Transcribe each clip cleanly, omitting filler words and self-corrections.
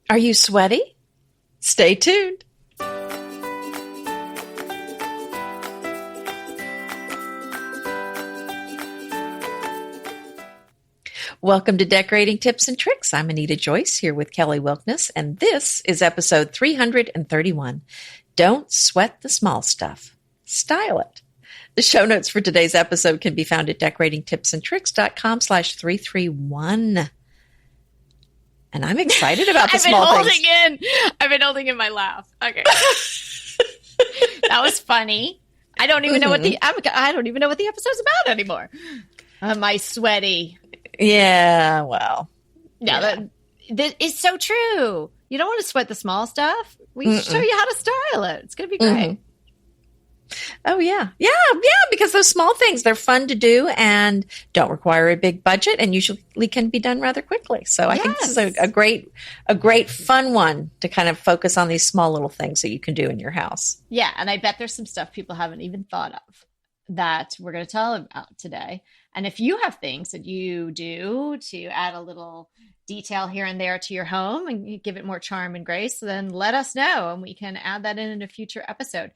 Are you sweaty? Stay tuned. Welcome to Decorating Tips and Tricks. I'm Anita Joyce here with Kelly Wilkness, and this is episode 331. Don't sweat the small stuff. Style it. The show notes for today's episode can be found at decoratingtipsandtricks.com/331. And I'm excited about the small things. I've been holding in my laugh. Okay. That was funny. I don't even know what the episode's about anymore. Am I sweaty? Yeah, well. No, that is so true. You don't want to sweat the small stuff. We show you how to style it. It's going to be great. Oh, yeah. Yeah, because those small things, they're fun to do and don't require a big budget and usually can be done rather quickly. So I think this is a great fun one to kind of focus on these small little things that you can do in your house. Yeah, and I bet there's some stuff people haven't even thought of that we're going to tell about today. And if you have things that you do to add a little detail here and there to your home and you give it more charm and grace, then let us know and we can add that in a future episode.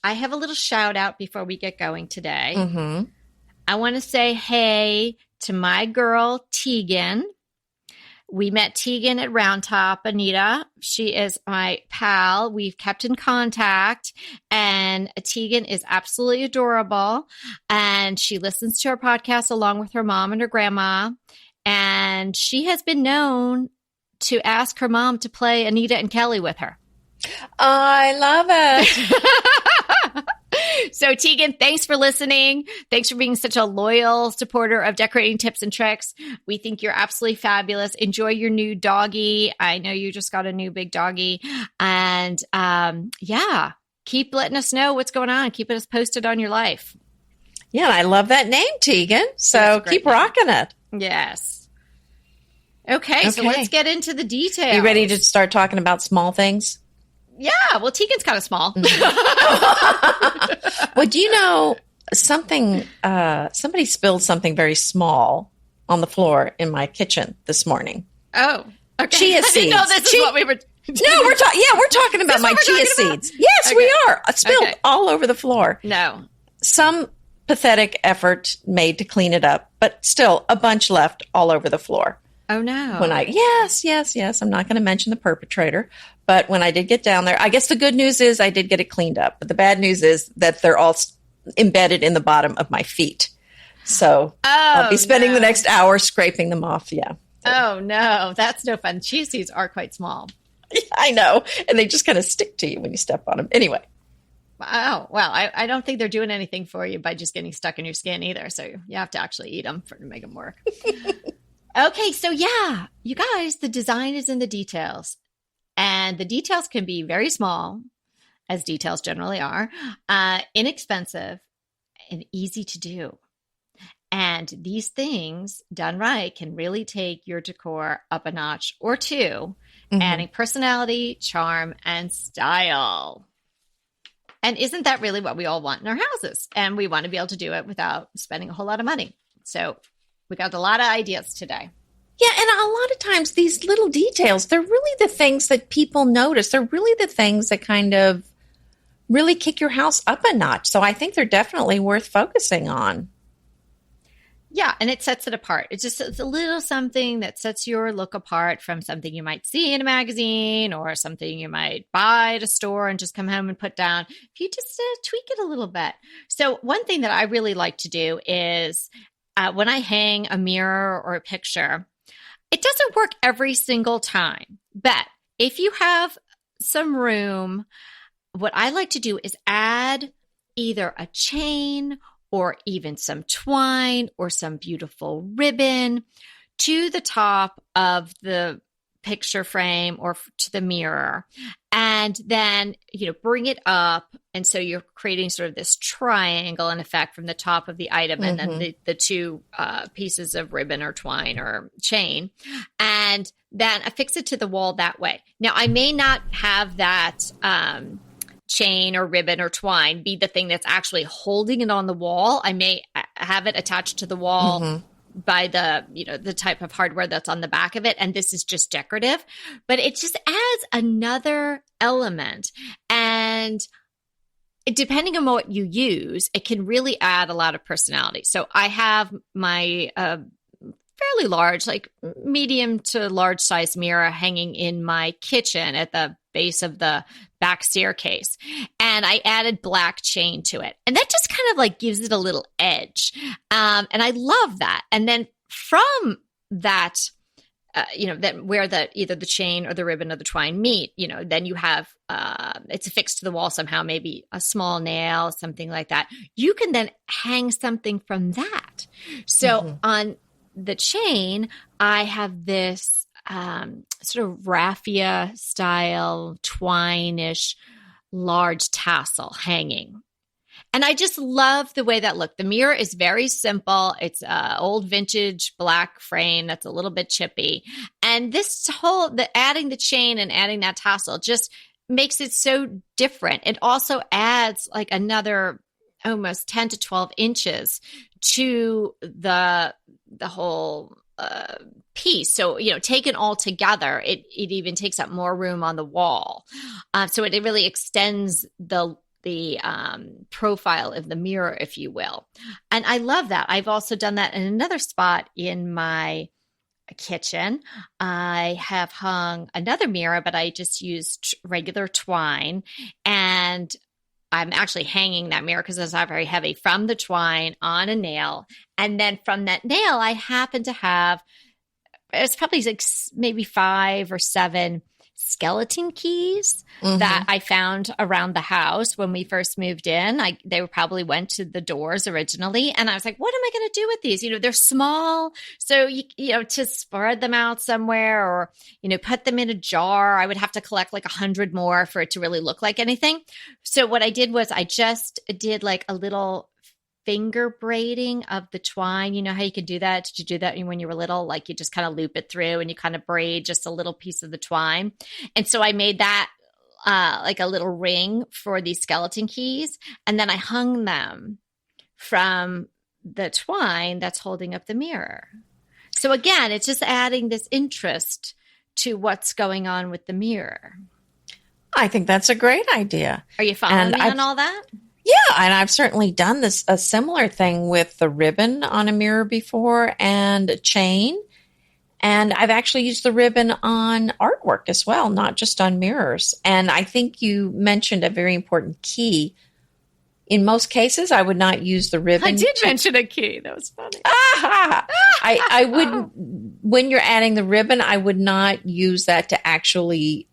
I have a little shout out before we get going today. I want to say hey to my girl, Tegan. We met Tegan at Round Top, Anita. She is my pal. We've kept in contact, and Tegan is absolutely adorable. And she listens to our podcast along with her mom and her grandma. And she has been known to ask her mom to play Anita and Kelly with her. I love it. So Tegan, thanks for listening. Thanks for being such a loyal supporter of Decorating Tips and Tricks. We think you're absolutely fabulous. Enjoy your new doggy. I know you just got a new big doggy. And keep letting us know what's going on. Keep us posted on your life. Yeah, I love that name, Tegan. So keep rocking it. Yes. Okay, so let's get into the details. You ready to start talking about small things? Yeah, well, Tegan's kind of small. Well, do you know something? Somebody spilled something very small on the floor in my kitchen this morning. Oh, okay. Chia seeds. I didn't know this is what we were. No, we're talking about my chia seeds. Yes, okay. We are. Spilled all over the floor. No. Some pathetic effort made to clean it up, but still a bunch left all over the floor. Oh, no. Yes. I'm not going to mention the perpetrator, but when I did get down there, I guess the good news is I did get it cleaned up, but the bad news is that they're all embedded in the bottom of my feet. So I'll be spending the next hour scraping them off. Yeah. Oh, no. That's no fun. Chia seeds are quite small. Yeah, I know. And they just kind of stick to you when you step on them. Anyway. Oh, well, I don't think they're doing anything for you by just getting stuck in your skin either. So you have to actually eat them to make them work. Okay, so you guys, the design is in the details. And the details can be very small, as details generally are, inexpensive, and easy to do. And these things done right can really take your decor up a notch or two, adding personality, charm, and style. And isn't that really what we all want in our houses? And we want to be able to do it without spending a whole lot of money. So we got a lot of ideas today. Yeah, and a lot of times these little details, they're really the things that people notice. They're really the things that kind of really kick your house up a notch. So I think they're definitely worth focusing on. Yeah, and it sets it apart. It's a little something that sets your look apart from something you might see in a magazine or something you might buy at a store and just come home and put down. If you just tweak it a little bit. So one thing that I really like to do is when I hang a mirror or a picture, it doesn't work every single time. But if you have some room, what I like to do is add either a chain or even some twine or some beautiful ribbon to the top of the picture frame or to the mirror. And then, bring it up. And so you're creating sort of this triangle in effect from the top of the item and then the two pieces of ribbon or twine or chain. And then affix it to the wall that way. Now, I may not have that chain or ribbon or twine be the thing that's actually holding it on the wall. I may have it attached to the wall by the, the type of hardware that's on the back of it. And this is just decorative, but it just adds another element. And depending on what you use, it can really add a lot of personality. So I have my fairly large, like medium to large size mirror hanging in my kitchen at the base of the back staircase. And I added black chain to it. And that just kind of like gives it a little edge. And I love that. And then from that, that where either the chain or the ribbon or the twine meet, then you have, it's affixed to the wall somehow, maybe a small nail, something like that. You can then hang something from that. So on the chain, I have this sort of raffia style twine-ish large tassel hanging. And I just love the way that looked. The mirror is very simple. It's old vintage black frame that's a little bit chippy. And this adding the chain and adding that tassel just makes it so different. It also adds like another almost 10 to 12 inches to the whole piece. So, taken all together, it even takes up more room on the wall. So it really extends the profile of the mirror, if you will. And I love that. I've also done that in another spot in my kitchen. I have hung another mirror, but I just used regular twine, and I'm actually hanging that mirror because it's not very heavy from the twine on a nail. And then from that nail, I happen to have, it's probably like maybe 5 or 7 skeleton keys that I found around the house when we first moved in. They probably went to the doors originally. And I was like, what am I going to do with these? They're small. So, to spread them out somewhere or, put them in a jar, I would have to collect like 100 more for it to really look like anything. So what I did was I just did like a little finger braiding of the twine. You know how you could do that? Did you do that when you were little? Like you just kind of loop it through and you kind of braid just a little piece of the twine. And so I made that like a little ring for these skeleton keys. And then I hung them from the twine that's holding up the mirror. So again, it's just adding this interest to what's going on with the mirror. I think that's a great idea. Are you following me on all that? Yeah, and I've certainly done a similar thing with the ribbon on a mirror before and a chain. And I've actually used the ribbon on artwork as well, not just on mirrors. And I think you mentioned a very important key. In most cases, I would not use the ribbon. I did mention a key. That was funny. I wouldn't, when you're adding the ribbon, I would not use that to actually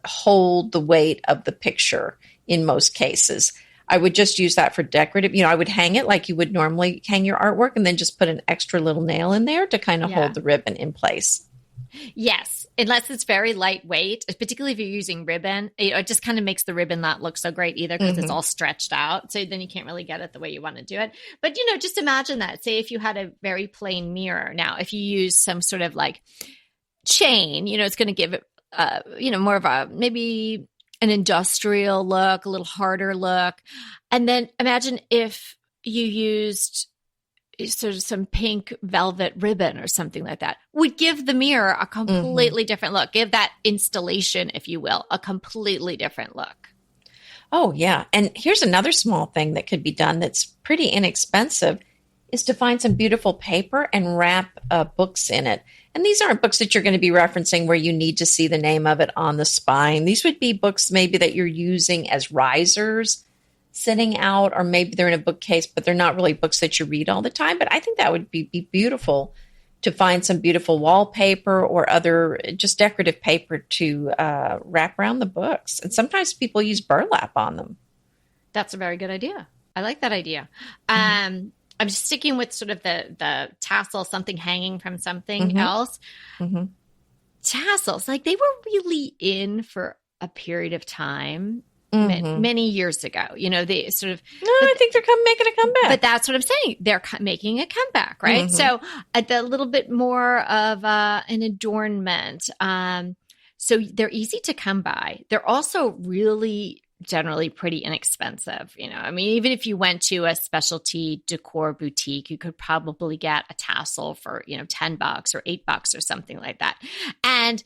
hold the weight of the picture in most cases. I would just use that for decorative. I would hang it like you would normally hang your artwork and then just put an extra little nail in there to kind of hold the ribbon in place. Yes, unless it's very lightweight, particularly if you're using ribbon. It just kind of makes the ribbon not look so great either because it's all stretched out. So then you can't really get it the way you want to do it. But, just imagine that. Say if you had a very plain mirror. Now, if you use some sort of like chain, it's going to give it, more of a maybe an industrial look, a little harder look. And then imagine if you used sort of some pink velvet ribbon or something like that. Would give the mirror a completely different look. Give that installation, if you will, a completely different look. Oh, yeah. And here's another small thing that could be done that's pretty inexpensive is to find some beautiful paper and wrap books in it. And these aren't books that you're going to be referencing where you need to see the name of it on the spine. These would be books maybe that you're using as risers sitting out, or maybe they're in a bookcase, but they're not really books that you read all the time. But I think that would be beautiful to find some beautiful wallpaper or other just decorative paper to wrap around the books. And sometimes people use burlap on them. That's a very good idea. I like that idea. I'm just sticking with sort of the tassel, something hanging from something else. Tassels, like they were really in for a period of time, many years ago. They sort of. No, I think they're making a comeback. But that's what I'm saying. They're making a comeback, right? So a little bit more of an adornment. So they're easy to come by. They're also really generally pretty inexpensive. I mean, even if you went to a specialty decor boutique, you could probably get a tassel for, $10 or $8 or something like that. And,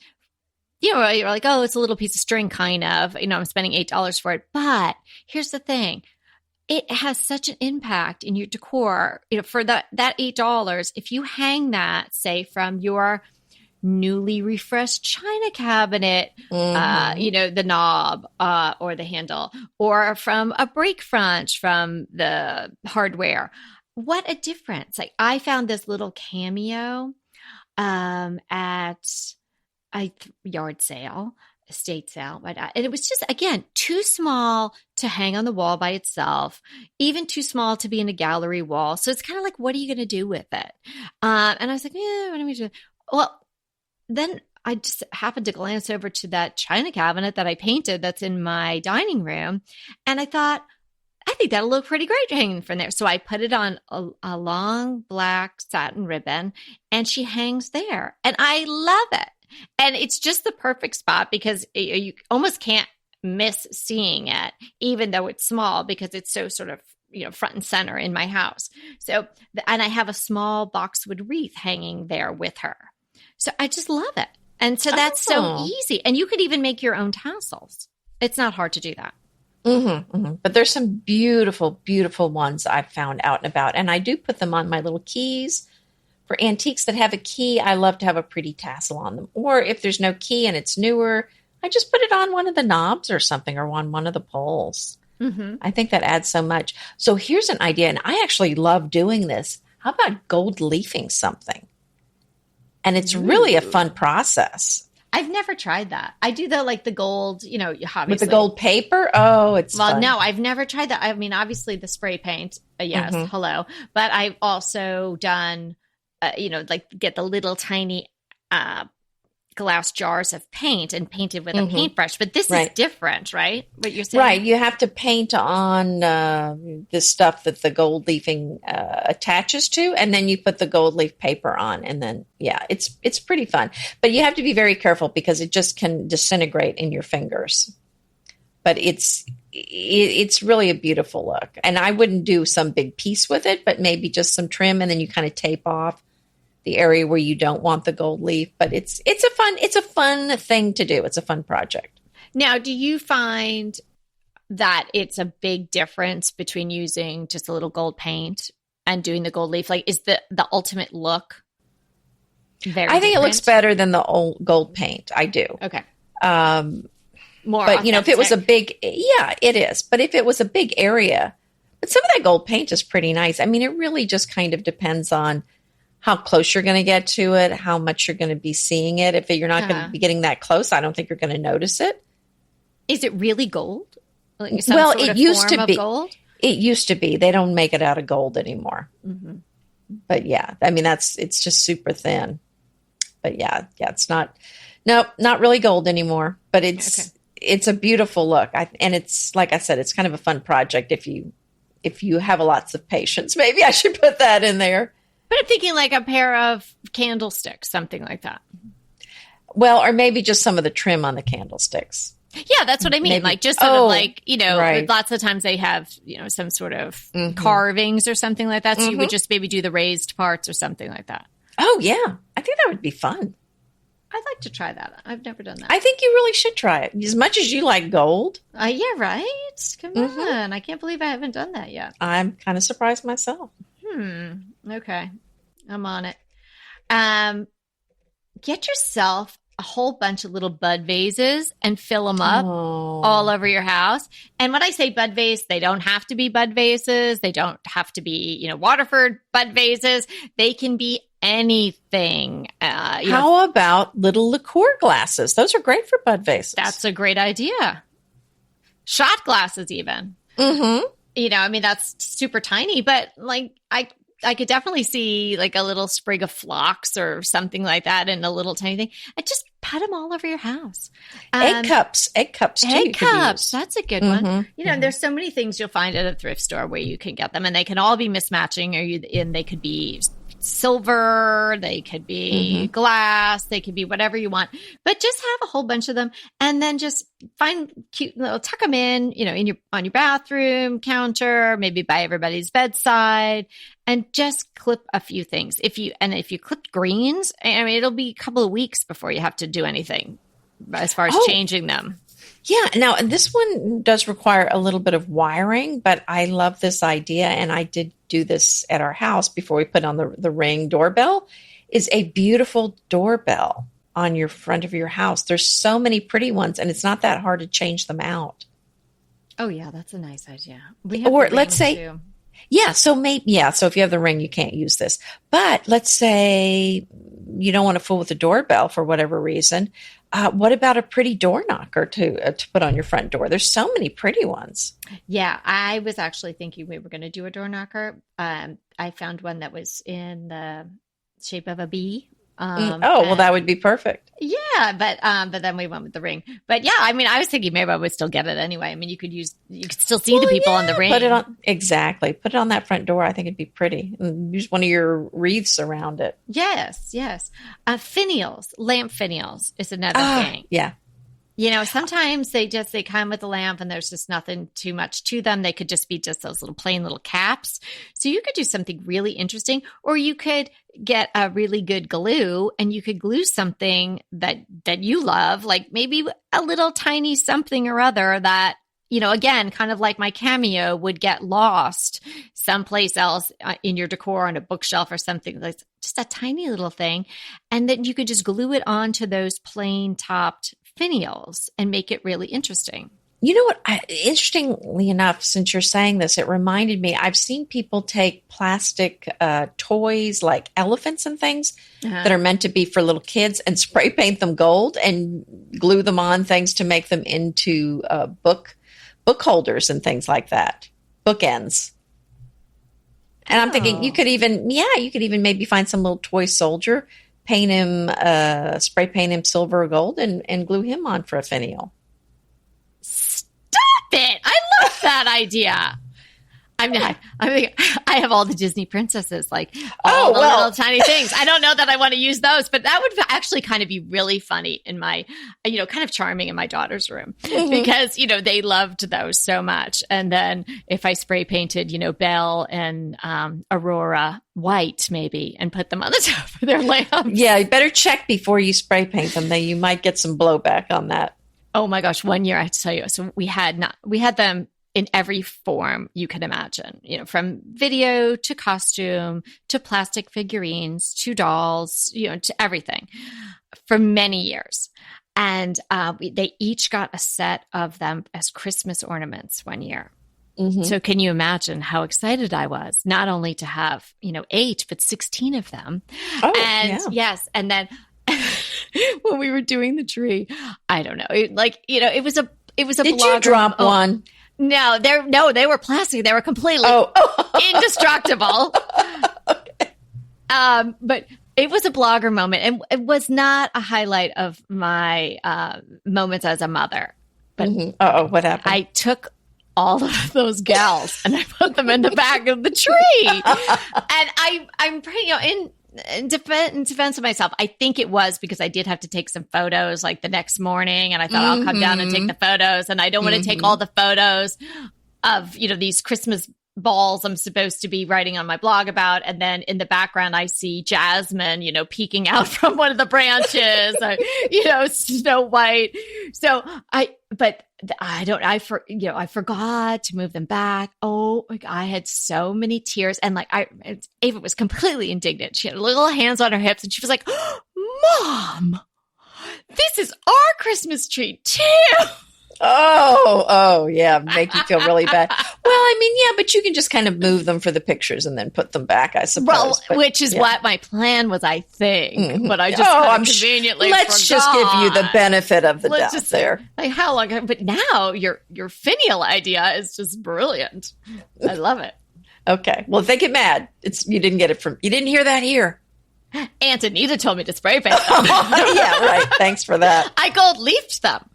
you're like, oh, it's a little piece of string kind of, I'm spending $8 for it. But here's the thing. It has such an impact in your decor, for that $8. If you hang that, say, from your newly refreshed china cabinet, the knob or the handle, or from a break front from the hardware, what a difference. Like, I found this little cameo at a yard sale, estate sale, and it was just, again, too small to hang on the wall by itself, even too small to be in a gallery wall. So it's kind of like, what are you going to do with it? And I was like, what am I doing? Well, then I just happened to glance over to that china cabinet that I painted that's in my dining room. And I thought, I think that'll look pretty great hanging from there. So I put it on a long black satin ribbon, and she hangs there. And I love it. And it's just the perfect spot because you almost can't miss seeing it, even though it's small, because it's so sort of, front and center in my house. So, and I have a small boxwood wreath hanging there with her. So I just love it. And so that's so easy. And you could even make your own tassels. It's not hard to do that. But there's some beautiful, beautiful ones I've found out and about. And I do put them on my little keys. For antiques that have a key, I love to have a pretty tassel on them. Or if there's no key and it's newer, I just put it on one of the knobs or something, or on one of the poles. I think that adds so much. So here's an idea, and I actually love doing this. How about gold leafing something? And it's really a fun process. I've never tried that. I do the gold, obviously. With the gold paper? Oh, it's fun. No, I've never tried that. I mean, obviously the spray paint, yes, hello. But I've also done... get the little tiny glass jars of paint and paint it with a paintbrush. But this is different, right? What you're saying? Right. You have to paint on the stuff that the gold leafing attaches to, and then you put the gold leaf paper on. And then, it's pretty fun. But you have to be very careful because it just can disintegrate in your fingers. But it's really a beautiful look. And I wouldn't do some big piece with it, but maybe just some trim, and then you kind of tape off the area where you don't want the gold leaf. But it's a fun thing to do. It's a fun project. Now, do you find that it's a big difference between using just a little gold paint and doing the gold leaf? Like, is the ultimate look very I think it looks better than the old gold paint. I do. Okay. More but, if it was a big, it is. But if it was a big area, but some of that gold paint is pretty nice. I mean, it really just kind of depends on how close you're going to get to it, how much you're going to be seeing it. If you're not going to be getting that close, I don't think you're going to notice it. Is it really gold? Like it used to be. Gold? It used to be. They don't make it out of gold anymore. But I mean, it's just super thin. But it's not really gold anymore. But it's a beautiful look. And it's, like I said, it's kind of a fun project if you have lots of patience. Maybe I should put that in there. But I'm thinking like a pair of candlesticks, something like that. Well, or maybe just some of the trim on the candlesticks. Yeah, that's what I mean. Maybe. Like just sort of like, lots of times they have, some sort of carvings or something like that. So you would just maybe do the raised parts or something like that. Oh, yeah. I think that would be fun. I'd like to try that. I've never done that. I think you really should try it. As much as you like gold. Yeah, right? Come on. I can't believe I haven't done that yet. I'm kind of surprised myself. Okay. I'm on it. Get yourself a whole bunch of little bud vases and fill them up all over your house. And when I say bud vase, they don't have to be bud vases. They don't have to be, Waterford bud vases. They can be anything. How about little liqueur glasses? Those are great for bud vases. That's a great idea. Shot glasses even. I mean, that's super tiny, but like I could definitely see like a little sprig of phlox or something like that in a little tiny thing. And just put them all over your house. Egg cups too. Egg cups. That's a good one. There's so many things you'll find at a thrift store where you can get them, and they can all be mismatching, and they could be silver, they could be glass, they could be whatever you want, but just have a whole bunch of them and then just find cute, tuck them in, on your bathroom counter, maybe by everybody's bedside, and just clip a few things. If you clip greens, I mean, it'll be a couple of weeks before you have to do anything as far as changing them. Yeah. Now, this one does require a little bit of wiring, but I love this idea. And I did do this at our house before we put on the Ring doorbell, is a beautiful doorbell on your front of your house. There's so many pretty ones, and it's not that hard to change them out. Oh, yeah. That's a nice idea. We have or let's say, too. Yeah. So so if you have the Ring, you can't use this. But let's say you don't want to fool with the doorbell for whatever reason. What about a pretty door knocker to put on your front door? There's so many pretty ones. Yeah, I was actually thinking we were going to do a door knocker. I found one that was in the shape of a bee. Well, that would be perfect. Yeah, but then we went with the Ring. But yeah, I mean, I was thinking maybe I would still get it anyway. I mean, you could still see the people on the Ring. Put it on that front door. I think it'd be pretty. And use one of your wreaths around it. Yes. Finials, lamp finials is another thing. Yeah. Sometimes they come with a lamp and there's just nothing too much to them. They could just be just those little plain little caps. So you could do something really interesting, or you could get a really good glue and you could glue something that you love, like maybe a little tiny something or other that, again, kind of like my cameo would get lost someplace else in your decor on a bookshelf or something, like just a tiny little thing. And then you could just glue it onto those plain topped finials and make it really interesting. You know what? Interestingly enough, since you're saying this, it reminded me, I've seen people take plastic toys like elephants and things that are meant to be for little kids and spray paint them gold and glue them on things to make them into book holders and things like that, bookends. And I'm thinking you could even maybe find some little toy soldier, paint him, spray paint him silver or gold and glue him on for a finial. Stop it. I love that idea. I have all the Disney princesses, like all the little tiny things. I don't know that I want to use those, but that would actually kind of be really funny in my, kind of charming in my daughter's room because, they loved those so much. And then if I spray painted, Belle and Aurora white maybe and put them on the top of their lamp. Yeah, you better check before you spray paint them. You might get some blowback on that. Oh my gosh, one year I have to tell you. So we had them in every form you could imagine, from video to costume to plastic figurines to dolls, to everything for many years. And they each got a set of them as Christmas ornaments one year. Mm-hmm. So can you imagine how excited I was, not only to have, 8, but 16 of them. Oh, and yes. And then when we were doing the tree, I don't know, it was a Did you drop one? No, they were plastic. They were completely indestructible. Okay. But it was a blogger moment, and it was not a highlight of my moments as a mother. But what happened? I took all of those gals and I put them in the back of the tree. And I'm pretty, in defense of myself, I think it was because I did have to take some photos like the next morning, and I thought I'll come down and take the photos, and I don't want to take all the photos of these Christmas balls I'm supposed to be writing on my blog about, and then in the background I see Jasmine peeking out from one of the branches, Snow White. So I forgot to move them back. Oh, I had so many tears, and Ava was completely indignant. She had little hands on her hips, and she was like, "Mom, this is our Christmas tree too." Oh, yeah, make you feel really bad. Well, I mean, yeah, but you can just kind of move them for the pictures and then put them back, I suppose. Well, which is what my plan was, I think. Mm-hmm. But I just conveniently let's just give you the benefit of the doubt there. Like, how long? But now your finial idea is just brilliant. I love it. Okay. Well, if they get mad, you didn't hear that here. Aunt Anita told me to spray paint them. Yeah, right. Thanks for that. I gold leafed them.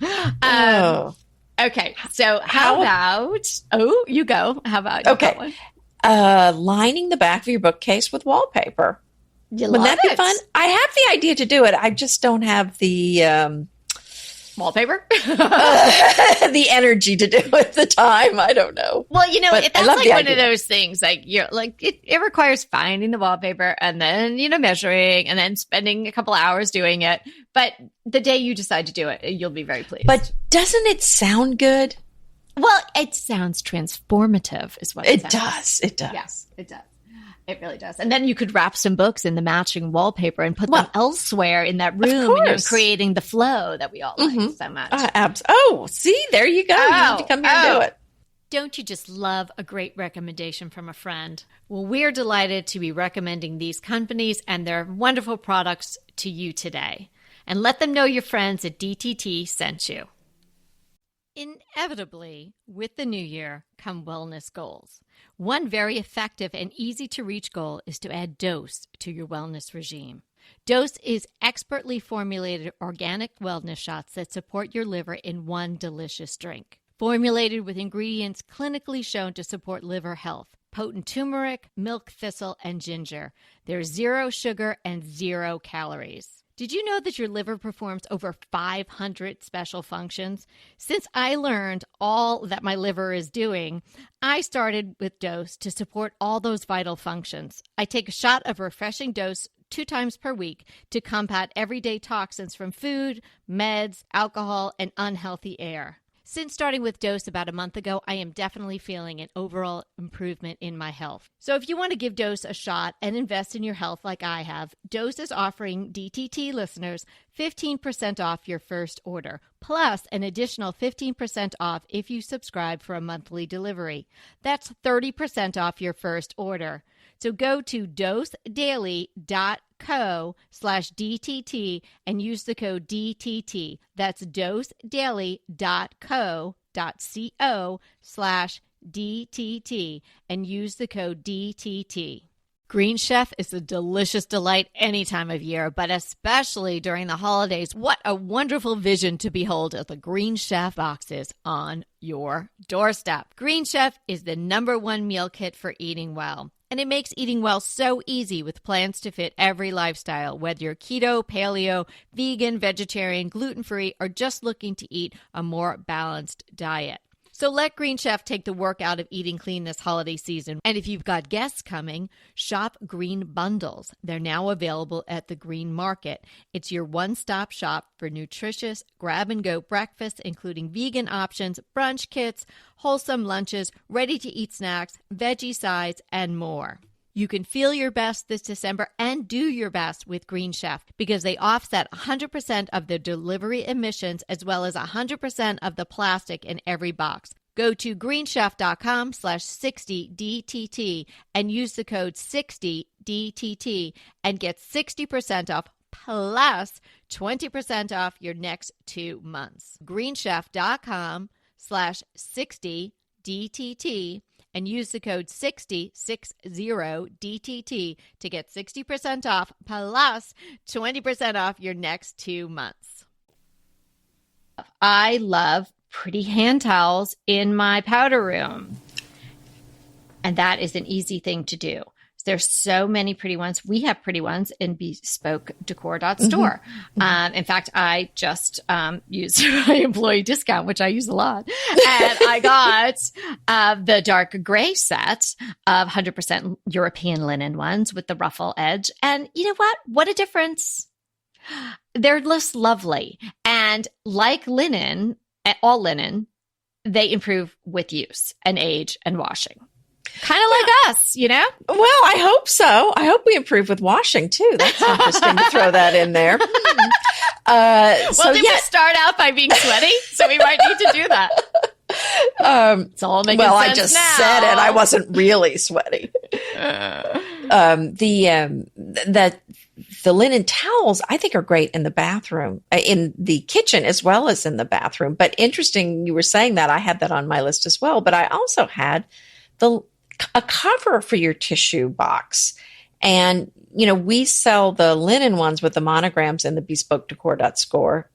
Okay. So how about, you go. How about, lining the back of your bookcase with wallpaper. Wouldn't that be fun? I have the idea to do it. I just don't have the wallpaper, the energy to do it. The time, I don't know. Well, that's like one of those things. Like you're like it requires finding the wallpaper and then measuring and then spending a couple hours doing it. But the day you decide to do it, you'll be very pleased. But doesn't it sound good? Well, it sounds transformative, is what it does. It does. Yes, it does. It really does. And then you could wrap some books in the matching wallpaper and put them elsewhere in that room, and you're creating the flow that we all like so much. See, there you go. You need to come here and do it. Don't you just love a great recommendation from a friend? Well, we're delighted to be recommending these companies and their wonderful products to you today. And let them know your friends at DTT sent you. Inevitably, with the new year come wellness goals. One very effective and easy-to-reach goal is to add Dose to your wellness regime. Dose is expertly formulated organic wellness shots that support your liver in one delicious drink. Formulated with ingredients clinically shown to support liver health, potent turmeric, milk thistle, and ginger. There's 0 sugar and 0 calories. Did you know that your liver performs over 500 special functions? Since I learned all that my liver is doing, I started with Dose to support all those vital functions. I take a shot of refreshing Dose 2 times per week to combat everyday toxins from food, meds, alcohol, and unhealthy air. Since starting with Dose about a month ago, I am definitely feeling an overall improvement in my health. So if you want to give Dose a shot and invest in your health like I have, Dose is offering DTT listeners 15% off your first order, plus an additional 15% off if you subscribe for a monthly delivery. That's 30% off your first order. So go to dosedaily.co/DTT and use the code DTT. That's dosedaily.co.co/DTT and use the code DTT. Green Chef is a delicious delight any time of year, but especially during the holidays. What a wonderful vision to behold as the Green Chef boxes on your doorstep. Green Chef is the #1 meal kit for eating well. And it makes eating well so easy with plans to fit every lifestyle, whether you're keto, paleo, vegan, vegetarian, gluten-free, or just looking to eat a more balanced diet. So let Green Chef take the work out of eating clean this holiday season. And if you've got guests coming, shop Green Bundles. They're now available at the Green Market. It's your one-stop shop for nutritious grab-and-go breakfasts, including vegan options, brunch kits, wholesome lunches, ready-to-eat snacks, veggie sides, and more. You can feel your best this December and do your best with Green Chef because they offset 100% of the delivery emissions as well as 100% of the plastic in every box. Go to greenchef.com/60DTT and use the code 60DTT and get 60% off plus 20% off your next 2 months. greenchef.com/60DTT and use the code 60DTT to get 60% off plus 20% off your next 2 months. I love pretty hand towels in my powder room. And that is an easy thing to do. There's so many pretty ones. We have pretty ones in bespoke decor.store. In fact, I just used my employee discount, which I use a lot. And I got the dark gray set of 100% European linen ones with the ruffle edge. And you know what? What a difference. They're less lovely. And like linen, all linen, they improve with use and age and washing. Kind of like us, you know? Well, I hope so. I hope we improve with washing, too. That's interesting to throw that in there. We start out by being sweaty? So we might need to do that. It's all making sense I just said it. I wasn't really sweaty. The linen towels, I think, are great in the bathroom, in the kitchen as well as in the bathroom. But interesting, you were saying that. I had that on my list as well. But I also had a cover for your tissue box. And, we sell the linen ones with the monograms in the bespoke decor.store.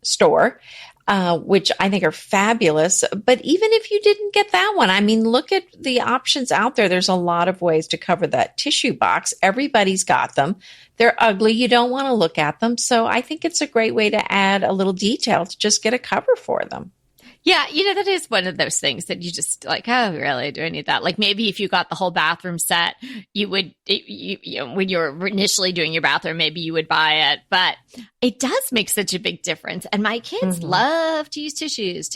which I think are fabulous. But even if you didn't get that one, I mean, look at the options out there. There's a lot of ways to cover that tissue box. Everybody's got them. They're ugly. You don't want to look at them. So I think it's a great way to add a little detail to just get a cover for them. Yeah, that is one of those things that you just like, oh, really? Do I need that? Like maybe if you got the whole bathroom set, you would, when you're initially doing your bathroom, maybe you would buy it. But it does make such a big difference. And my kids love to use tissues.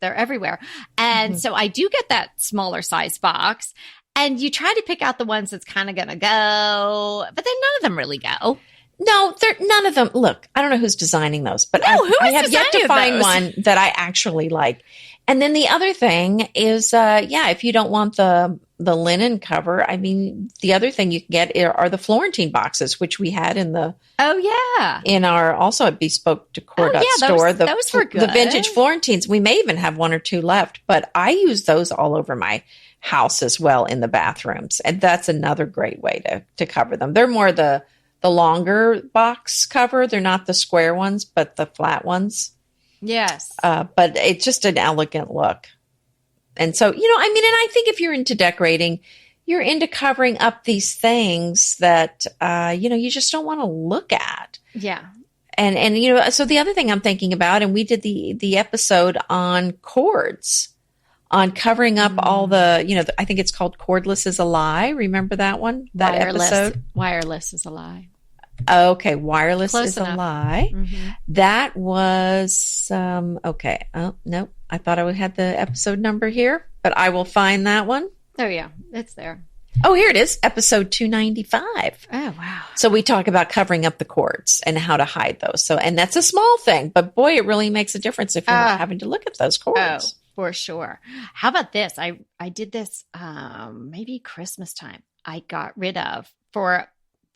They're everywhere. And so I do get that smaller size box. And you try to pick out the ones that's kind of going to go, but then none of them really go. No, none of them. Look, I don't know who's designing those, but I have yet to find one that I actually like. And then the other thing is, if you don't want the linen cover, I mean, the other thing you can get are the Florentine boxes, which we had in our also at bespokedecor.store. Those were good. The vintage Florentines. We may even have one or two left, but I use those all over my house as well in the bathrooms, and that's another great way to cover them. They're more the longer box cover. They're not the square ones, but the flat ones. Yes. But it's just an elegant look. And so, and I think if you're into decorating, you're into covering up these things that, you just don't want to look at. Yeah. And so the other thing I'm thinking about, and we did the episode on cords, on covering up all the, I think it's called Cordless is a Lie. Remember that one? That episode? Wireless is a lie. Okay. Wireless Close is enough. a lie. Mm-hmm. That was, okay. Oh, no. I thought I had the episode number here, but I will find that one. Oh, yeah. It's there. Oh, here it is. Episode 295. Oh, wow. So we talk about covering up the cords and how to hide those. So, and that's a small thing, but boy, it really makes a difference if you're not having to look at those cords. Oh, for sure. How about this? I did this maybe Christmas time. I got rid of, for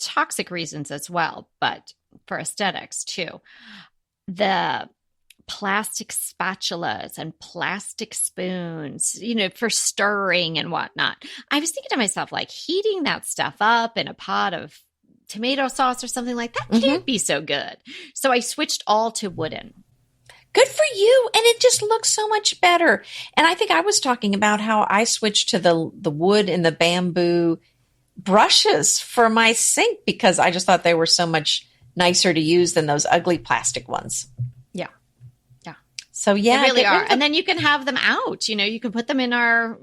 toxic reasons as well, but for aesthetics too, the plastic spatulas and plastic spoons, for stirring and whatnot. I was thinking to myself, like, heating that stuff up in a pot of tomato sauce or something like that can't be so good. So I switched all to wooden. Good for you. And it just looks so much better. And I think I was talking about how I switched to the wood and the bamboo brushes for my sink because I just thought they were so much nicer to use than those ugly plastic ones. Yeah. Yeah. So yeah, they really are. And then you can have them out, you can put them in our,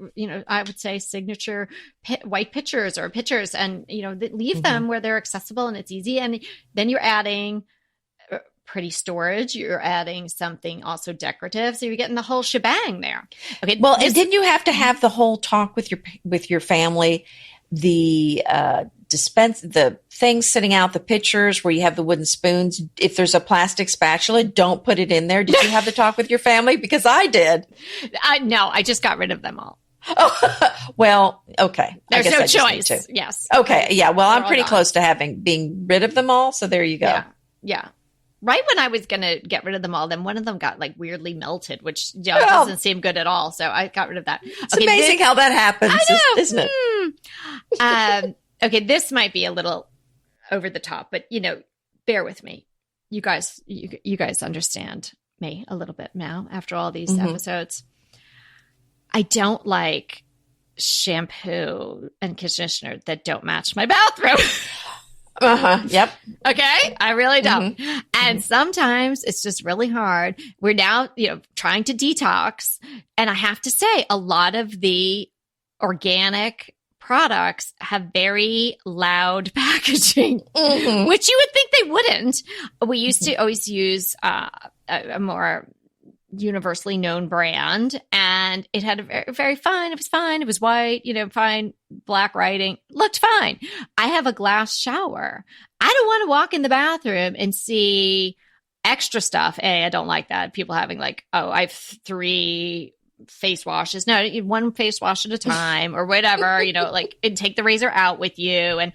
I would say signature white pitchers or pitchers and, leave them where they're accessible and it's easy. And then you're adding pretty storage. You're adding something also decorative. So you're getting the whole shebang there. Okay. Well, and didn't you have to have the whole talk with your family? The the things sitting out, the pitchers where you have the wooden spoons. If there's a plastic spatula, don't put it in there. Did you have the talk with your family? Because I did. No, I just got rid of them all. Oh, well, okay. There's no choice. Yes. Okay. Yeah. Well, I'm pretty close to being rid of them all. So there you go. Yeah. Right when I was going to get rid of them all, then one of them got like weirdly melted, which doesn't seem good at all. So I got rid of that. It's amazing how that happens, isn't it? Okay, this might be a little over the top, but bear with me. You guys understand me a little bit now after all these episodes. I don't like shampoo and conditioner that don't match my bathroom. Yep. Okay. I really don't. And sometimes it's just really hard. We're now, trying to detox. And I have to say, a lot of the organic products have very loud packaging, which you would think they wouldn't. We used to always use a more universally known brand, and it had a very, very fine. It was fine. It was white, fine, black writing, looked fine. I have a glass shower. I don't want to walk in the bathroom and see extra stuff. I don't like that. People having like, I have 3 face washes. No, one face wash at a time or whatever, and take the razor out with you. And,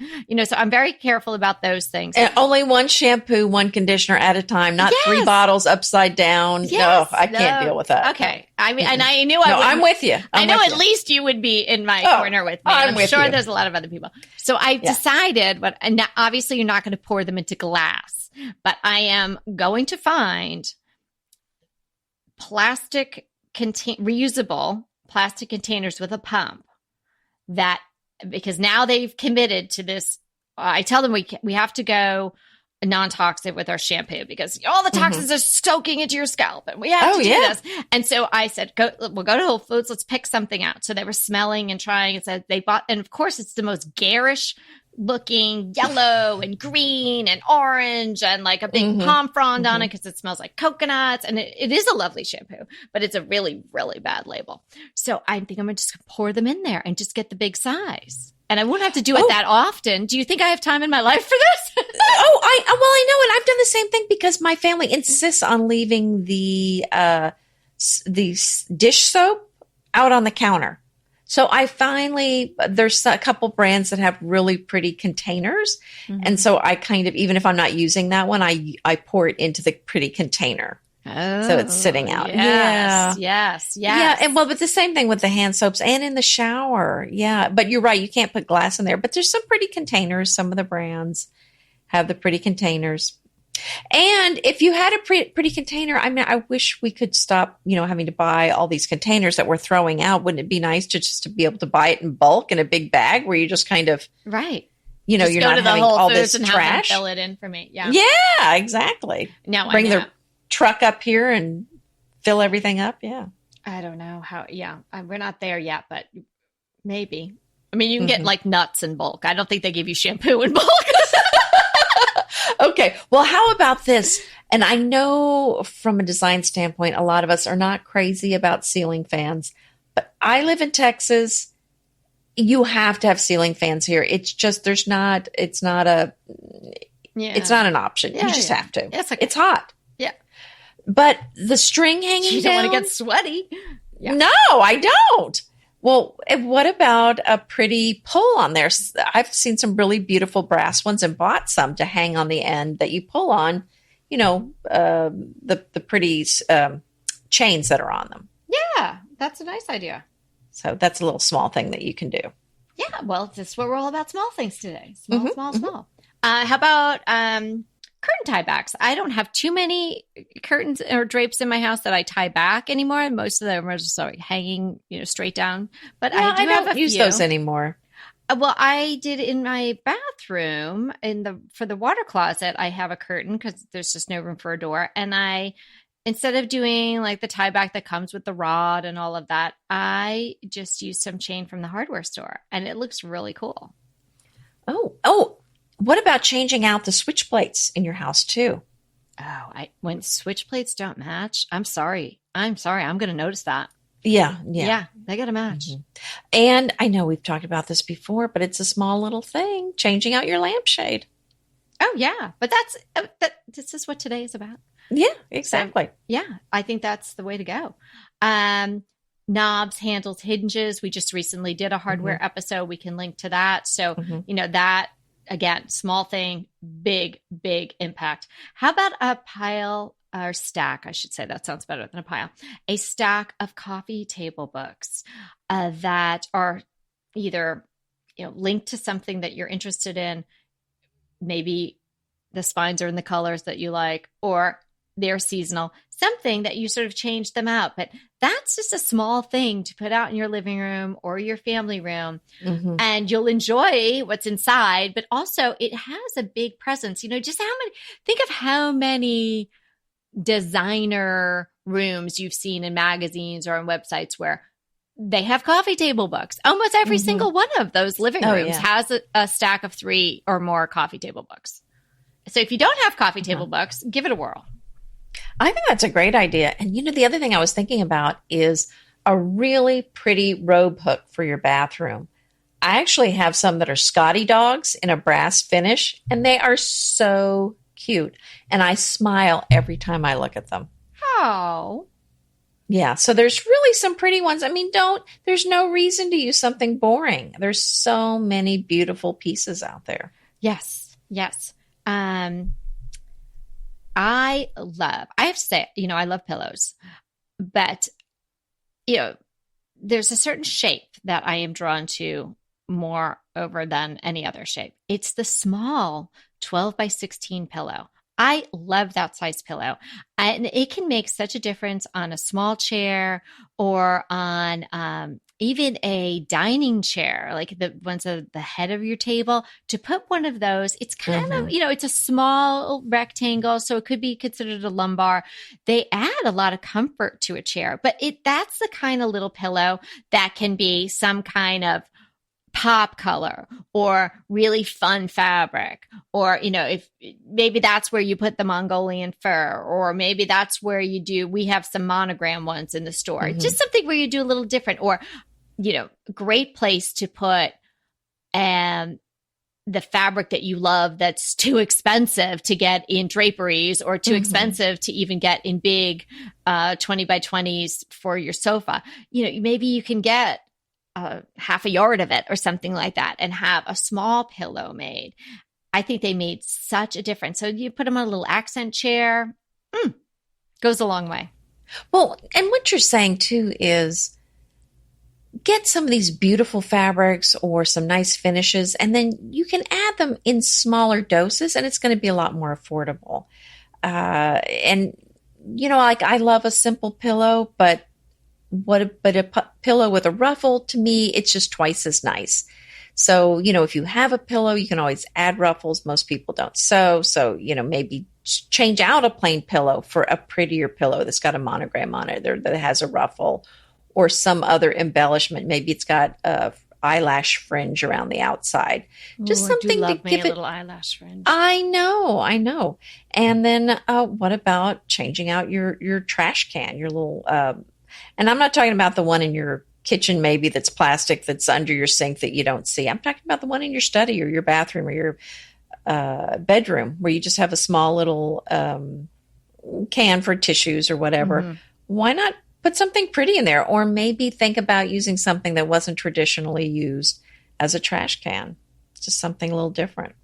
so I'm very careful about those things. And only one shampoo, one conditioner at a time, not 3 bottles upside down. No, I can't deal with that. Okay. I mean, and I knew I'm with you. I know at least you would be in my corner with me. I'm sure there's a lot of other people. So I decided, and obviously you're not going to pour them into glass, but I am going to find reusable plastic containers with a pump that, because now they've committed to this. I tell them we have to go non-toxic with our shampoo because all the toxins are soaking into your scalp and we have to do this. And so I said, we'll go to Whole Foods. Let's pick something out. So they were smelling and trying and said they bought, and of course it's the most garish looking yellow and green and orange and like a big palm frond on it because it smells like coconuts. And it is a lovely shampoo, but it's a really, really bad label. So I think I'm going to just pour them in there and just get the big size. And I won't have to do it that often. Do you think I have time in my life for this? I know, and I've done the same thing because my family insists on leaving the dish soap out on the counter. So there's a couple brands that have really pretty containers. And so I kind of, even if I'm not using that one, I pour it into the pretty container. Oh, so it's sitting out. Yes. Yeah. And but the same thing with the hand soaps and in the shower. Yeah. But you're right. You can't put glass in there, but there's some pretty containers. Some of the brands have the pretty containers. And if you had a pretty container, I mean, I wish we could stop, having to buy all these containers that we're throwing out. Wouldn't it be nice to be able to buy it in bulk in a big bag where you just kind of, right. You're not having all this and trash. Fill it in for me. Yeah. Yeah, exactly. Now bring the truck up here and fill everything up. Yeah. I don't know how. Yeah. We're not there yet, but maybe. I mean, you can get like nuts in bulk. I don't think they give you shampoo in bulk. Okay. Well, how about this? And I know from a design standpoint, a lot of us are not crazy about ceiling fans, but I live in Texas. You have to have ceiling fans here. It's just, it's not an option. You just have to. It's hot. Yeah. But the string hanging you down. don't want to get sweaty. Yeah. No, I don't. Well, what about a pretty pull on there? I've seen some really beautiful brass ones and bought some to hang on the end that you pull on, the pretty chains that are on them. Yeah, that's a nice idea. So that's a little small thing that you can do. Yeah, well, this is what we're all about, small things today. Small. How about curtain tie backs? I don't have too many curtains or drapes in my house that I tie back anymore. Most of them are just like hanging, straight down. But I don't use those anymore. Well, I did in my bathroom for the water closet. I have a curtain because there's just no room for a door, and instead of doing like the tie back that comes with the rod and all of that, I just used some chain from the hardware store, and it looks really cool. Oh. What about changing out the switch plates in your house too? Oh, when switch plates don't match, I'm sorry. I'm going to notice that. Yeah. They got to match. And I know we've talked about this before, but it's a small little thing, changing out your lampshade. Oh yeah. But this is what today is about. Yeah, exactly. So, yeah. I think that's the way to go. Knobs, handles, hinges. We just recently did a hardware episode. We can link to that. So, that, again, small thing, big impact. How about a pile or stack? I should say that sounds better than a pile. A stack of coffee table books that are either, linked to something that you're interested in. Maybe the spines are in the colors that you like, or they're seasonal, something that you sort of change them out. But that's just a small thing to put out in your living room or your family room. And you'll enjoy what's inside, but also it has a big presence. Think of how many designer rooms you've seen in magazines or on websites where they have coffee table books. Almost every single one of those living rooms has a stack of 3 or more coffee table books. So if you don't have coffee table books, give it a whirl. I think that's a great idea. And the other thing I was thinking about is a really pretty robe hook for your bathroom. I actually have some that are Scotty dogs in a brass finish, and they are so cute. And I smile every time I look at them. Oh. Yeah. So there's really some pretty ones. I mean, there's no reason to use something boring. There's so many beautiful pieces out there. Yes. I have to say, I love pillows, but, there's a certain shape that I am drawn to more over than any other shape. It's the small 12 by 16 pillow. I love that size pillow. And it can make such a difference on a small chair or on even a dining chair, like the ones at the head of your table. To put one of those, it's kind of, it's a small rectangle, so it could be considered a lumbar. They add a lot of comfort to a chair, but that's the kind of little pillow that can be some kind of pop color or really fun fabric, or if maybe that's where you put the Mongolian fur, or maybe that's where we have some monogram ones in the store, just something where you do a little different, or great place to put the fabric that you love that's too expensive to get in draperies, or too expensive to even get in big 20 by 20s for your sofa. Maybe you can get half a yard of it or something like that and have a small pillow made. I think they made such a difference. So you put them on a little accent chair, goes a long way. Well, and what you're saying too is get some of these beautiful fabrics or some nice finishes, and then you can add them in smaller doses, and it's going to be a lot more affordable. And like I love a simple pillow, but a pillow with a ruffle, to me, it's just twice as nice. So, if you have a pillow, you can always add ruffles. Most people don't sew. So, maybe change out a plain pillow for a prettier pillow that's got a monogram on it that has a ruffle or some other embellishment. Maybe it's got a eyelash fringe around the outside. Just something to give a little eyelash fringe. I know. And then what about changing out your trash can, your little and I'm not talking about the one in your kitchen, maybe that's plastic, that's under your sink that you don't see. I'm talking about the one in your study or your bathroom or your bedroom, where you just have a small little can for tissues or whatever. Why not put something pretty in there? Or maybe think about using something that wasn't traditionally used as a trash can. It's just something a little different.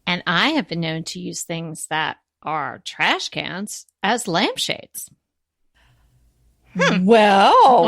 And I have been known to use things that are trash cans as lampshades. Well.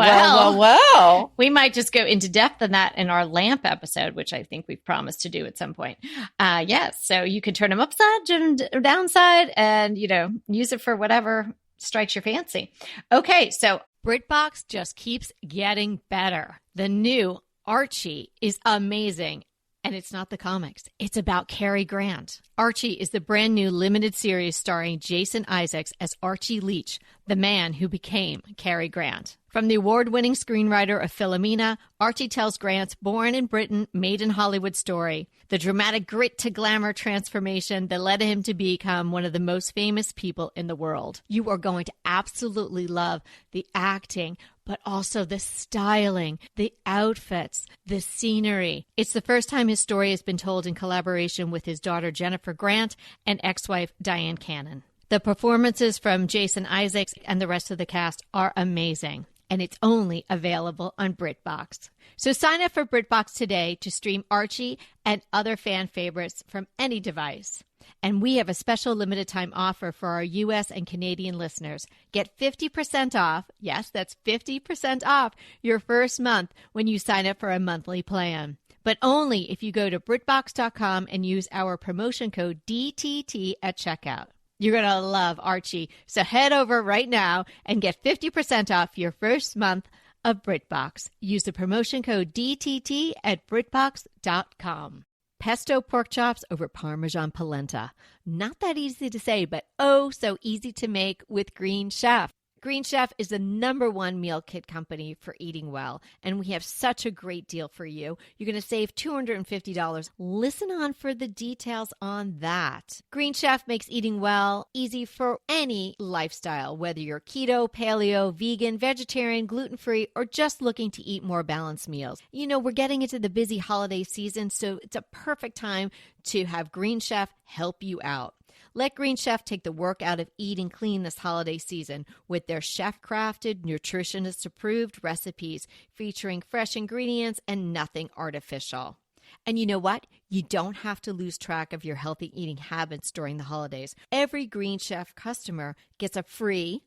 We might just go into depth on that in our lamp episode, which I think we've promised to do at some point. Yes. So you can turn them upside or downside and, use it for whatever strikes your fancy. Okay. So BritBox just keeps getting better. The new Archie is amazing. And it's not the comics. It's about Cary Grant. Archie is the brand new limited series starring Jason Isaacs as Archie Leach, the man who became Cary Grant. From the award-winning screenwriter of Philomena, Archie tells Grant's born in Britain, made in Hollywood story, the dramatic grit to glamour transformation that led him to become one of the most famous people in the world. You are going to absolutely love the acting, but also the styling, the outfits, the scenery. It's the first time his story has been told in collaboration with his daughter Jennifer Grant and ex-wife Diane Cannon. The performances from Jason Isaacs and the rest of the cast are amazing, and it's only available on BritBox. So sign up for BritBox today to stream Archie and other fan favorites from any device. And we have a special limited time offer for our U.S. and Canadian listeners. Get 50% off. Yes, that's 50% off your first month when you sign up for a monthly plan. But only if you go to BritBox.com and use our promotion code DTT at checkout. You're going to love Archie. So head over right now and get 50% off your first month of BritBox. Use the promotion code DTT at BritBox.com. Pesto pork chops over Parmesan polenta. Not that easy to say, but oh so easy to make with Green Chef. Green Chef is the #1 meal kit company for eating well, and we have such a great deal for you. You're going to save $250. Listen on for the details on that. Green Chef makes eating well easy for any lifestyle, whether you're keto, paleo, vegan, vegetarian, gluten-free, or just looking to eat more balanced meals. We're getting into the busy holiday season, so it's a perfect time to have Green Chef help you out. Let Green Chef take the work out of eating clean this holiday season with their chef-crafted, nutritionist-approved recipes featuring fresh ingredients and nothing artificial. And you know what? You don't have to lose track of your healthy eating habits during the holidays. Every Green Chef customer gets a free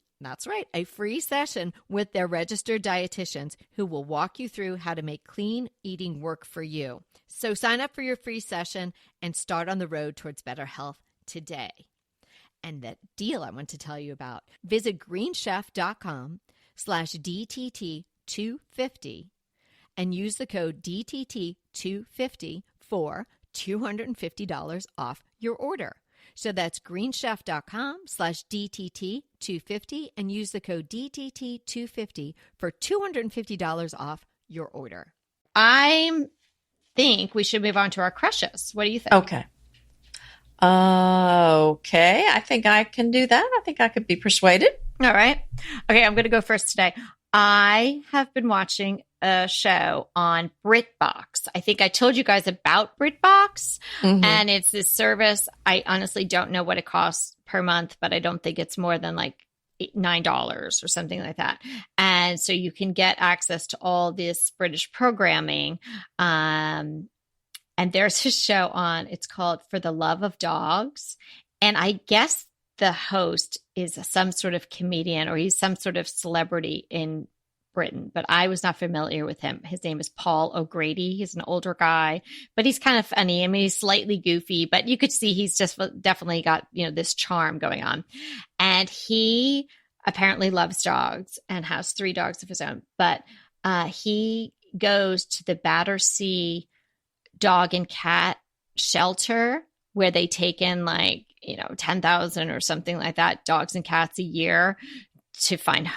session with their registered dietitians who will walk you through how to make clean eating work for you. So sign up for your free session and start on the road towards better health today. And that deal I want to tell you about. Visit greenchef.com/DTT250 and use the code DTT250 for $250 off your order. So that's greenchef.com/DTT250 and use the code DTT250 for $250 off your order. I think we should move on to our crushes. What do you think? Okay. Okay. I think I can do that. I think I could be persuaded. All right. Okay. I'm going to go first today. I have been watching a show on BritBox. I think I told you guys about BritBox, and it's this service. I honestly don't know what it costs per month, but I don't think it's more than like $9 or something like that. And so you can get access to all this British programming. And there's a show on, it's called For the Love of Dogs. And I guess the host is some sort of comedian or he's some sort of celebrity in Britain, but I was not familiar with him. His name is Paul O'Grady. He's an older guy, but he's kind of funny. I mean, he's slightly goofy, but you could see he's just definitely got, this charm going on. And he apparently loves dogs and has 3 dogs of his own, but he goes to the Battersea dog and cat shelter where they take in 10,000 or something like that dogs and cats a year to find,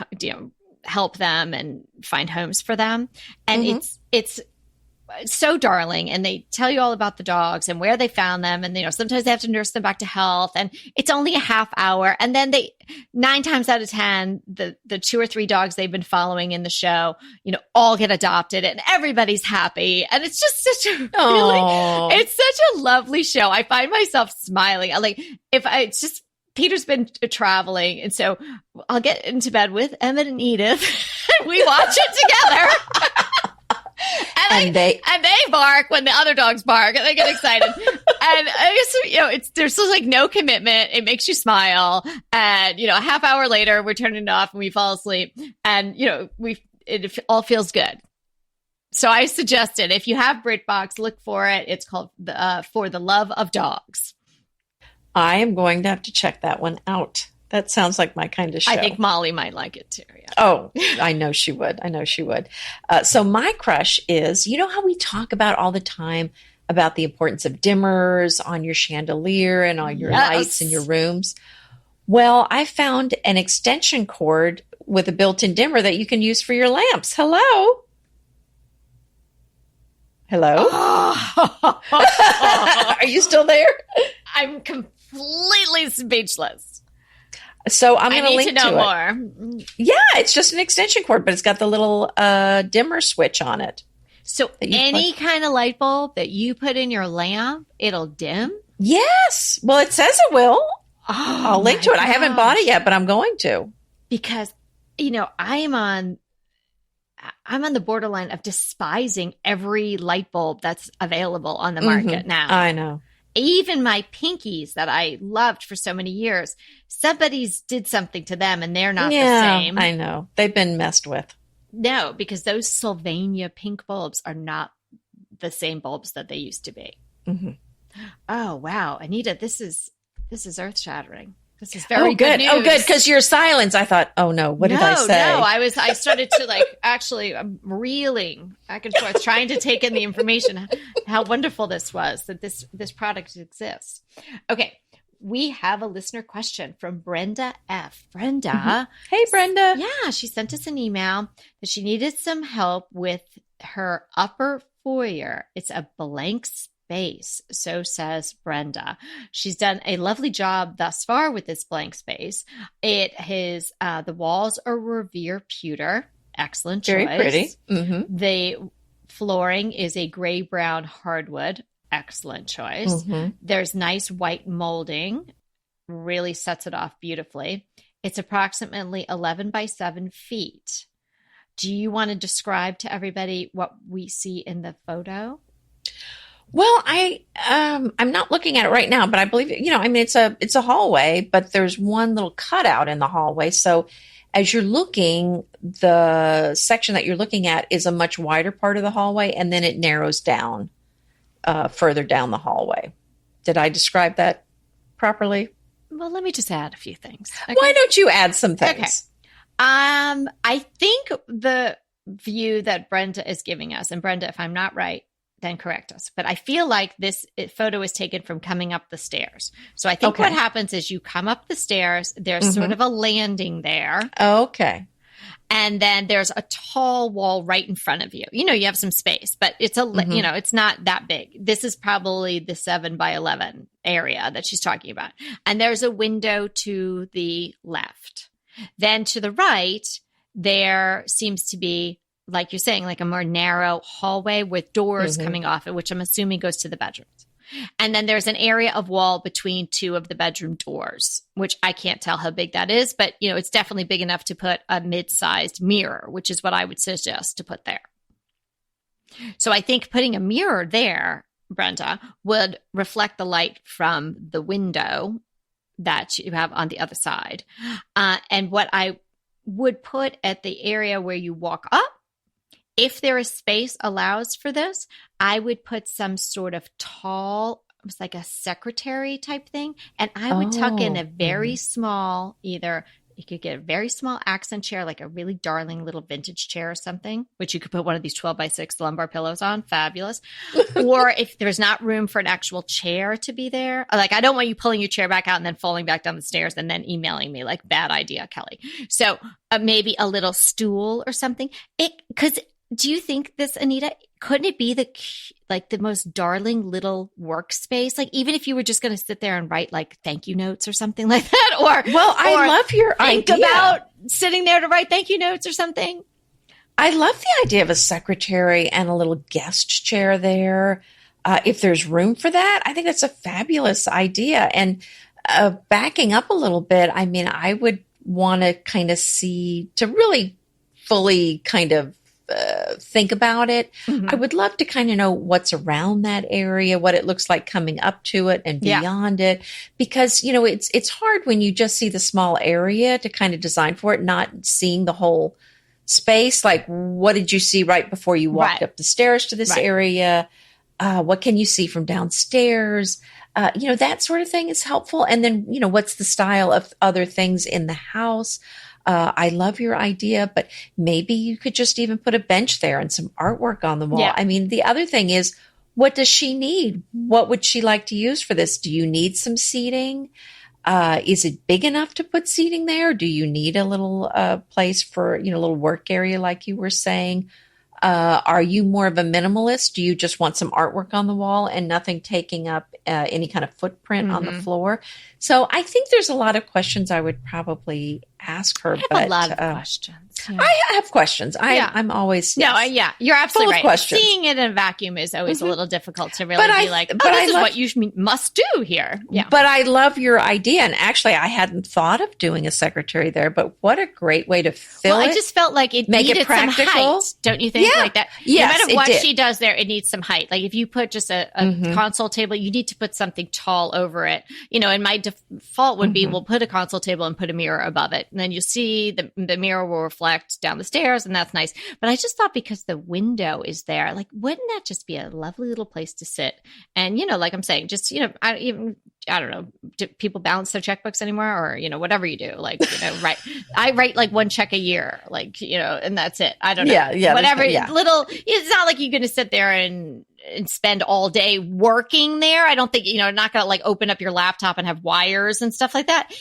help them and find homes for them. And it's so darling. And they tell you all about the dogs and where they found them. And, sometimes they have to nurse them back to health, and it's only a half hour. And then 9 times out of 10, the 2 or 3 dogs they've been following in the show, all get adopted and everybody's happy. And it's just such a it's such a lovely show. I find myself smiling. It's just, Peter's been traveling, and so I'll get into bed with Emmett and Edith. We watch it together. And they bark when the other dogs bark, and they get excited. And I guess, there's just no commitment. It makes you smile. And, a half hour later, we're turning it off and we fall asleep. And, it all feels good. So I suggested, if you have BritBox, look for it. It's called For the Love of Dogs. I am going to have to check that one out. That sounds like my kind of show. I think Molly might like it too. Yeah. Oh, I know she would. So my crush is, how we talk about all the time about the importance of dimmers on your chandelier and all your lights in your rooms. Well, I found an extension cord with a built-in dimmer that you can use for your lamps. Hello? Are you still there? I'm completely speechless. So I'm going to link to know more. Yeah, it's just an extension cord, but it's got the little dimmer switch on it. So any kind of light bulb that you put in your lamp, it'll dim? Yes. Well, it says it will. I'll link to it. I haven't bought it yet, but I'm going to. Because, I'm on the borderline of despising every light bulb that's available on the market now. I know. Even my pinkies that I loved for so many years, somebody's did something to them and they're not the same. I know. They've been messed with. No, because those Sylvania pink bulbs are not the same bulbs that they used to be. Oh, wow. Anita, this is earth-shattering. This is very good news. Oh, good. Because your silence, I thought, oh no, what did I say? No, I started to actually, I'm reeling back and forth, trying to take in the information, how wonderful this was, that this product exists. Okay. We have a listener question from Brenda F. Brenda. Hey, Brenda. Yeah. She sent us an email that she needed some help with her upper foyer. It's a blank space, so says Brenda. She's done a lovely job thus far with this blank space. It has the walls are Revere pewter, excellent choice. Very pretty. The flooring is a gray brown hardwood, excellent choice. There's nice white molding, really sets it off beautifully. It's approximately 11 by 7 feet. Do you want to describe to everybody what we see in the photo? Well, I'm not looking at it right now, but I believe, it's a hallway, but there's one little cutout in the hallway. So as you're looking, the section that you're looking at is a much wider part of the hallway, and then it narrows down further down the hallway. Did I describe that properly? Well, let me just add a few things. Okay? Why don't you add some things? Okay. I think the view that Brenda is giving us, and Brenda, if I'm not right, then correct us. But I feel like this photo is taken from coming up the stairs. So I think what happens is you come up the stairs, there's sort of a landing there. Okay. And then there's a tall wall right in front of you. You know, you have some space, but it's it's not that big. This is probably the 7x11 area that she's talking about. And there's a window to the left. Then to the right, there seems to be, like you're saying, like a more narrow hallway with doors coming off it, which I'm assuming goes to the bedrooms. And then there's an area of wall between two of the bedroom doors, which I can't tell how big that is, but it's definitely big enough to put a mid-sized mirror, which is what I would suggest to put there. So I think putting a mirror there, Brenda, would reflect the light from the window that you have on the other side. And what I would put at the area where you walk up, if there is space allows for this, I would put some sort of tall, it's like a secretary type thing. And I would tuck in a very small, either you could get a very small accent chair, like a really darling little vintage chair or something, which you could put one of these 12x6 lumbar pillows on. Fabulous. Or if there's not room for an actual chair to be there, like I don't want you pulling your chair back out and then falling back down the stairs and then emailing me like, bad idea, Kelly. So maybe a little stool or something. Because do you think this, Anita, couldn't it be the most darling little workspace? Like even if you were just going to sit there and write like thank you notes or something like that, I love your idea about sitting there to write thank you notes or something. I love the idea of a secretary and a little guest chair there. If there's room for that, I think that's a fabulous idea. And backing up a little bit, I mean, I would want to kind of to really fully kind of think about it. I would love to kind of know what's around that area, what it looks like coming up to it and beyond it, because it's hard when you just see the small area to kind of design for it, not seeing the whole space. Like, what did you see right before you walked up the stairs to this area? What can you see from downstairs? That sort of thing is helpful. And then, what's the style of other things in the house? I love your idea, but maybe you could just even put a bench there and some artwork on the wall. Yeah. I mean, the other thing is, what does she need? What would she like to use for this? Do you need some seating? Is it big enough to put seating there? Do you need a little place for, a little work area like you were saying? Are you more of a minimalist? Do you just want some artwork on the wall and nothing taking up any kind of footprint on the floor? So I think there's a lot of questions I would probably ask her. I have a lot of questions. Yeah. I have questions. I'm always you're absolutely right. Questions. Seeing it in a vacuum is always a little difficult to really be like, this is what you must do here. Yeah. But I love your idea, and actually, I hadn't thought of doing a secretary there. But what a great way to fill it! I just felt like it make needed it practical. Some height, don't you think? Yeah. Like that. Yes, no matter what she does there, it needs some height. Like if you put just a console table, you need to put something tall over it. And my default would be, we'll put a console table and put a mirror above it, and then you see the mirror will reflect down the stairs, and that's nice. But I just thought because the window is there, like, wouldn't that just be a lovely little place to sit? And, like I'm saying, just, I don't know, do people balance their checkbooks anymore? Or, whatever you do, like, right. I write like one check a year, like, and that's it. I don't know. Yeah. Whatever little, it's not like you're going to sit there and spend all day working there. I don't think, not going to like open up your laptop and have wires and stuff like that.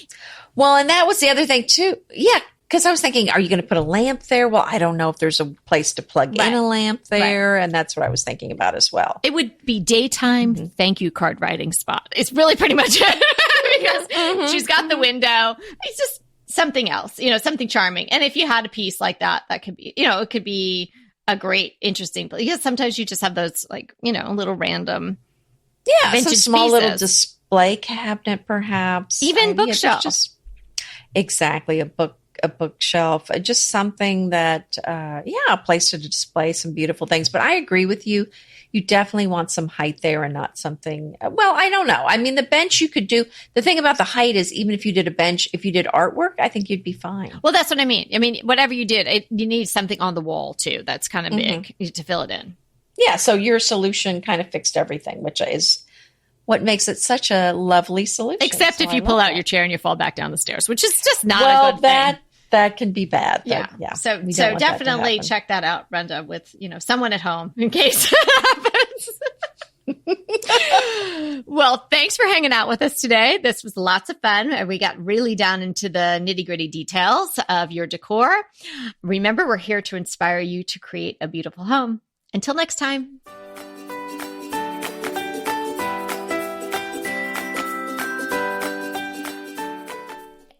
Well, and that was the other thing too. Yeah. Because I was thinking, are you going to put a lamp there? Well, I don't know if there's a place to plug in a lamp there. And that's what I was thinking about as well. It would be daytime thank you card writing spot. It's really pretty much it because she's got the window. It's just something else, something charming. And if you had a piece like that, that could be, it could be a great, interesting place. Because sometimes you just have those like, little random some small pieces. Little display cabinet perhaps. Even bookshelf. Exactly, a bookshelf, just something that, a place to display some beautiful things. But I agree with you. You definitely want some height there and not something, well, I don't know. I mean, the bench you could do. The thing about the height is even if you did a bench, if you did artwork, I think you'd be fine. Well, that's what I mean. I mean, whatever you did, you need something on the wall too. That's kind of big to fill it in. Yeah. So your solution kind of fixed everything, which is what makes it such a lovely solution. Except So if I you pull love out that. your chair and you fall back down the stairs, which is just not Well, a good thing. that can be bad. Yeah. Yeah. So We don't want that to definitely happen. check that out, Brenda, with, someone at home in case it happens. Well, thanks for hanging out with us today. This was lots of fun. And we got really down into the nitty-gritty details of your decor. Remember, we're here to inspire you to create a beautiful home. Until next time.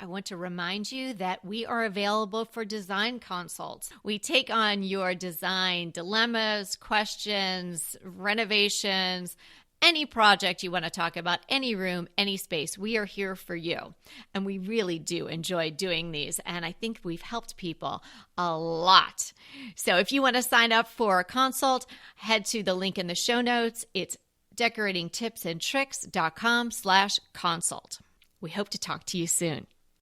I want to remind you that we are available for design consults. We take on your design dilemmas, questions, renovations, any project you want to talk about, any room, any space. We are here for you. And we really do enjoy doing these. And I think we've helped people a lot. So if you want to sign up for a consult, head to the link in the show notes. It's decoratingtipsandtricks.com/consult. We hope to talk to you soon.